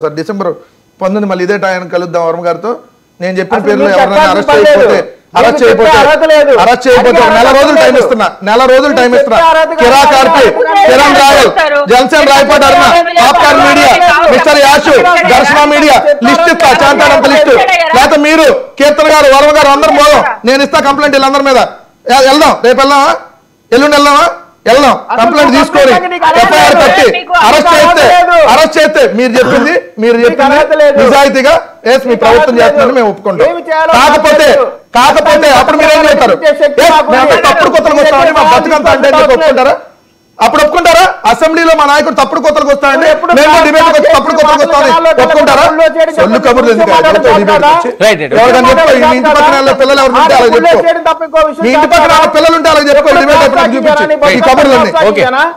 Sir December 19 మళ్ళీ ఇదే time కలుద్దాం వర్మ గారితో. నేను చెప్పిన పేర్లు ఎవరైనా అరెస్ట్ చేయకపోతే నెల రోజులు టైం ఇస్తున్నా కిరాక్ ఆర్పి, కిరణ్ రాయల్, జల్సేన్ రాయపాటి అరుణ, పాప్కార్న్ మీడియా, మిస్టర్ యాషు, దర్శన మీడియా లిస్ట్ ఇస్తా, చాంతాడంత లిస్టు. లేకపోతే మీరు కీర్తన గారు, వర్మ గారు అందరం పోదాం, నేను ఇస్తా కంప్లైంట్ వీళ్ళందరి మీద. వెళ్దాం, రేపు వెళ్దామా, ఎల్లుండి వెళ్దాం కంప్లైంట్ తీసుకొని ఎఫ్ఐఆర్ కట్టి అరెస్ట్ చేస్తే మీరు చెప్పింది నిజాయితీగా మీ ప్రభుత్వం చేస్తుందని మేము ఒప్పుకుంటాం. కాకపోతే అప్పుడు మీరు ఏం చేస్తారు? తప్పుడు కొత్తలకు వస్తామని మా బతుకంతా అంటే ఒప్పుకుంటారా? అప్పుడు ఒప్పుకుంటారా? అసెంబ్లీలో మా నాయకుడు తప్పుడు కొత్తలకు వస్తామండి, మేము డిబేట్ వచ్చి తప్పుడు కొత్తలకు వస్తామని ఒప్పుకుంటారా? సొల్లు కబుర్లు ఎందుకు? మీ ఇంటి పక్కన పిల్లలు ఎవరు ఉంటే అలా చెప్పుకో, మీ ఇంటి పక్కన పిల్లలు ఉంటే అలా చెప్పుకో, డిబేట్ ఎప్పుడు చూపించి ఈ కబుర్లన్నీ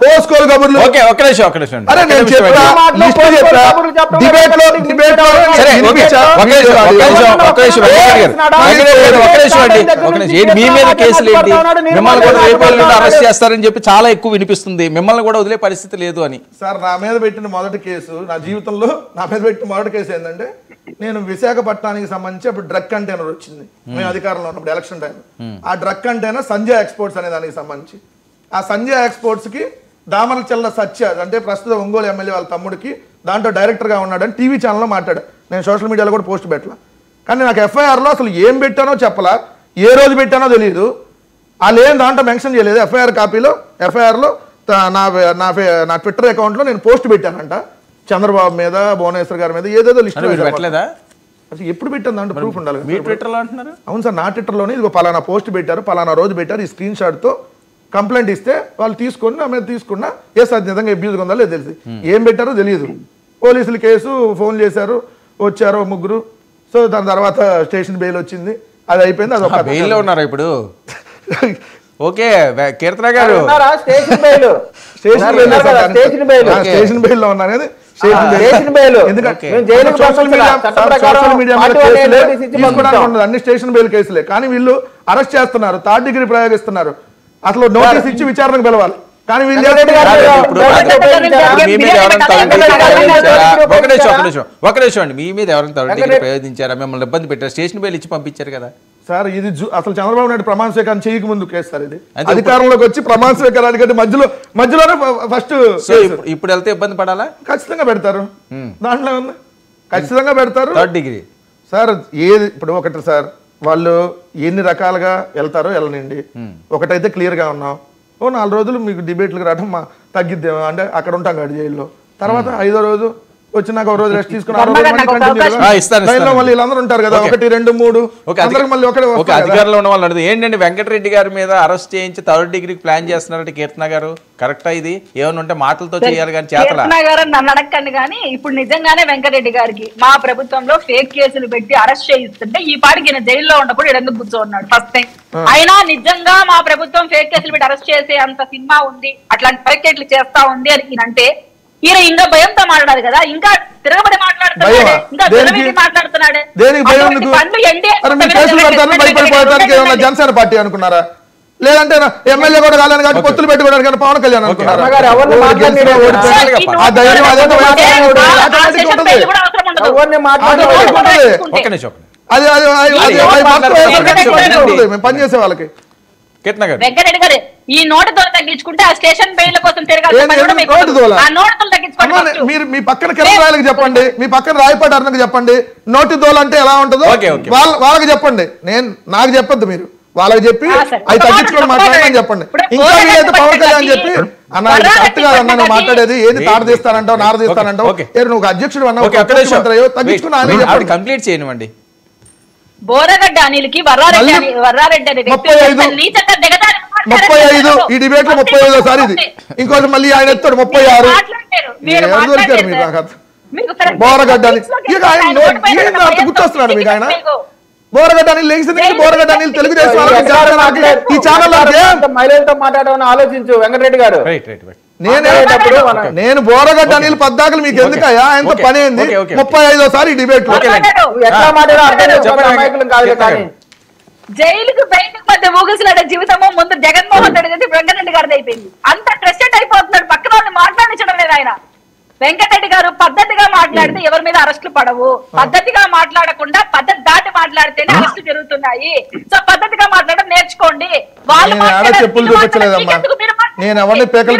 పోసుకోరు కబుర్లు. అరే నేను చెప్పా, లిస్ట్ చెప్పా, డిబేట్ లో మీ మీద కేసులు ఏంటి, మిమ్మల్ని కూడా రేపు అరెస్ట్ చేస్తారని చెప్పి చాలా ఎక్కువ వినిపిస్తుంది, మిమ్మల్ని కూడా వదిలే పరిస్థితి లేదు అని. సార్ నా మీద పెట్టిన మొదటి కేసు, నా జీవితంలో నా మీద పెట్టిన మొదటి కేసు ఏంటంటే, నేను విశాఖపట్నానికి సంబంధించి అప్పుడు డ్రగ్ కంటైనర్ వచ్చింది మేము అధికారంలో ఉన్నప్పుడు ఎలక్షన్ టైం. ఆ డ్రగ్ కంటైనర్ సంజయ్ ఎక్స్పోర్ట్స్ అనే దానికి సంబంధించి, ఆ సంజయ్ ఎక్స్పోర్ట్స్ కి దామరచెల్ల సత్య అంటే ప్రస్తుత ఒంగోలు ఎమ్మెల్యే వాళ్ళ తమ్ముడికి దాంట్లో డైరెక్టర్గా ఉన్నాడని టీవీ ఛానల్లో మాట్లాడా. నేను సోషల్ మీడియాలో కూడా పోస్ట్ పెట్టలా. కానీ నాకు ఎఫ్ఐఆర్లో అసలు ఏం పెట్టానో చెప్పలా, ఏ రోజు పెట్టానో తెలియదు. వాళ్ళు ఏం దాంట్లో మెన్షన్ చేయలేదు. ఎఫ్ఐఆర్ కాపీలో ఎఫ్ఐఆర్లో నా ట్విట్టర్ అకౌంట్లో నేను పోస్ట్ పెట్టానంట, చంద్రబాబు మీద, భువనేశ్వర్ గారి మీద ఏదేదో లిస్ట్ పెట్టలేదా? అసలు ఎప్పుడు పెట్టాను దాంట్లో ప్రూఫ్ ఉండాలి. మీ ట్విట్టర్లో అంటున్నారు? అవును సార్, నా ట్విట్టర్లోనే ఇదిగో పలానా పోస్ట్ పెట్టారు, పలానా రోజు పెట్టారు, ఈ స్క్రీన్ షాట్తో కంప్లైంట్ ఇస్తే వాళ్ళు తీసుకొని నా మీద తీసుకున్నా అది నిజంగా అబ్యూజ్గా ఉందా లేదు తెలిసి, ఏం పెట్టారో తెలియదు. పోలీసులు కేసు ఫోన్ చేశారు, వచ్చారు ముగ్గురు. సో దాని తర్వాత స్టేషన్ బెయిల్ వచ్చింది, అది అయిపోయింది. అది ఒక బెయిల్లో ఉన్నారా ఇప్పుడు? ఓకే కీర్తన గారు స్టేషన్ బెయిల్ లో ఉన్నారు. అన్ని స్టేషన్ బెయిల్ కేసులే, కానీ వీళ్ళు అరెస్ట్ చేస్తున్నారు, థర్డ్ డిగ్రీ ప్రయోగిస్తున్నారు. అసలు నోటీస్ ఇచ్చి విచారణకు పిలవాలి, కానీ వీళ్ళు ఒక నిమిషం అండి, మీ మీద ఎవరైనా థర్డ్ డిగ్రీ ప్రయోగించారా? మిమ్మల్ని ఇబ్బంది పెట్టారు, స్టేషన్ బెయిల్ ఇచ్చి పంపించారు కదా సార్. ఇది అసలు చంద్రబాబు నాయుడు ప్రమాణ స్వీకారం చేయక ముందు కేసు సార్. ఇది అధికారంలోకి వచ్చి ప్రమాణ స్వీకారానికి మధ్యలోనే ఫస్ట్. ఇప్పుడు వెళ్తే ఇబ్బంది పడాలా? ఖచ్చితంగా పెడతారు, దాంట్లో ఉంది, ఖచ్చితంగా పెడతారు. థర్డ్ డిగ్రీ సార్ ఏది ఇప్పుడు ఒకటి సార్, వాళ్ళు ఎన్ని రకాలుగా వెళ్తారో వెళ్ళనండి. ఒకటైతే క్లియర్గా ఉన్నాం, 4 రోజులు మీకు డిబేట్లకు రావడం తగ్గిద్దేమో అంటే అక్కడ ఉంటాం కాదు జైల్లో. తర్వాత 5వ రోజు వచ్చినాక ఒక రోజు రెస్ట్ తీసుకుని మళ్ళీ వీళ్ళందరూ ఉంటారు కదా, 1, 2, 3 మళ్ళీ ఒకటే అధికారంలో ఉన్న వాళ్ళు అడుగుతుంది ఏంటండి వెంకటరెడ్డి గారి మీద అరెస్ట్ చేయించి థర్డ్ డిగ్రీకి ప్లాన్ చేస్తున్నారంటే కీర్తన గారు కరెక్టా? ఇది ఏమైనా ఉంటే మాటలతో చేయాలి కానీ చేతలా? నన్ను అడగండి కానీ ఇప్పుడు నిజంగానే వెంకటరెడ్డి గారికి మా ప్రభుత్వంలో ఫేక్ కేసులు పెట్టి అరెస్ట్ చేయిస్తుంటే ఈ పాటికి ఈయన జైల్లో ఉన్నప్పుడు ఎందుకు కూర్చోన్నాడు ఫస్ట్ టైం. అయినా నిజంగా మా ప్రభుత్వం ఫేక్ కేసులు పెట్టి అరెస్ట్ చేసే అంత సినిమా ఉంది, అట్లాంటి పరికేట్లు చేస్తా ఉంది అని ఈయనంటే ఈయన ఇంకా భయంతో మాట్లాడారు కదా, ఇంకా తిరగబడి మాట్లాడుతున్నాడు, ఇంకా మాట్లాడుతున్నాడు. జనసేన పార్టీ అనుకున్నారా? లేదంటే ఎమ్మెల్యే కూడా కాదని కాబట్టి పొత్తులు పెట్టుకోవడానికి పవన్ కళ్యాణ్ అనుకున్నారా? పనిచేసే వాళ్ళకి వెంకటరెడ్డి గారు ఈ నోటుతో తగ్గించుకుంటే ఆ స్టేషన్ బెయిల్ కోసం మీరు మీ పక్కన కిరణ్ రాయలకు చెప్పండి, మీ పక్కన రాయపాటి అరుణకు చెప్పండి, నోటి దోల అంటే ఎలా ఉంటుందో వాళ్ళకి చెప్పండి. నాకు చెప్పొద్దు, మీరు వాళ్ళకి చెప్పి అవి తగ్గించుకొని మాట్లాడమని చెప్పండి. ఇంకా మీరైతే పవన్ కళ్యాణ్ చెప్పి అన్న కరెక్ట్ గా అన్నా నువ్వు మాట్లాడేది ఏది తాడు తీస్తానంటావు, నార తీస్తానంటావు, నువ్వు అధ్యక్షుడు అన్నావు, తగ్గించుకుని కంప్లీట్ చేయనివ్వండి. బోరగడ్డ అనిల్కి వర్రారెడ్డి 35 ఈ డిబేట్ లో 35వ సారి ఇది. ఇంకోటి మళ్ళీ ఆయన ఎత్తాడు 36. దొరికారు మీరు నాకు బోరగడ్డ అని గుర్తొస్తున్నాడు మీకు ఆయన. బోరగడ్డ అని లేచింది, బోరగడ్డ అని తెలుగుదేశం ఈ ఛానల్ మహిళలతో మాట్లాడమని ఆలోచించు వెంకటరెడ్డి గారు. నేను బోరగడ్డ అనిల్ పద్దాకలు మీకు ఎందుకయ్యా, ఎంత పని అయింది 35వ సారి డిబేట్ లో. జైలుకు బయటకు మధ్య ఊగిసలాడే జీవితము ముందు జగన్మోహన్ రెడ్డి వెంకటరెడ్డి గారిది అయిపోయింది. అంత ట్రస్టెడ్ అయిపోతున్నాడు, పక్కన వాళ్ళు మాట్లాడించడం లేదు ఆయన. వెంకటరెడ్డి గారు పద్ధతిగా మాట్లాడితే ఎవరి మీద అరెస్టులు పడవు, పద్ధతిగా మాట్లాడకుండా పద్ధతి దాటి మాట్లాడితేనే అరెస్టులు జరుగుతున్నాయి. సో పద్ధతిగా మాట్లాడడం నేర్చుకోండి. వాళ్ళు చెప్పులు చూపించలేదమ్మా, నేను ఎవరిని పేకలు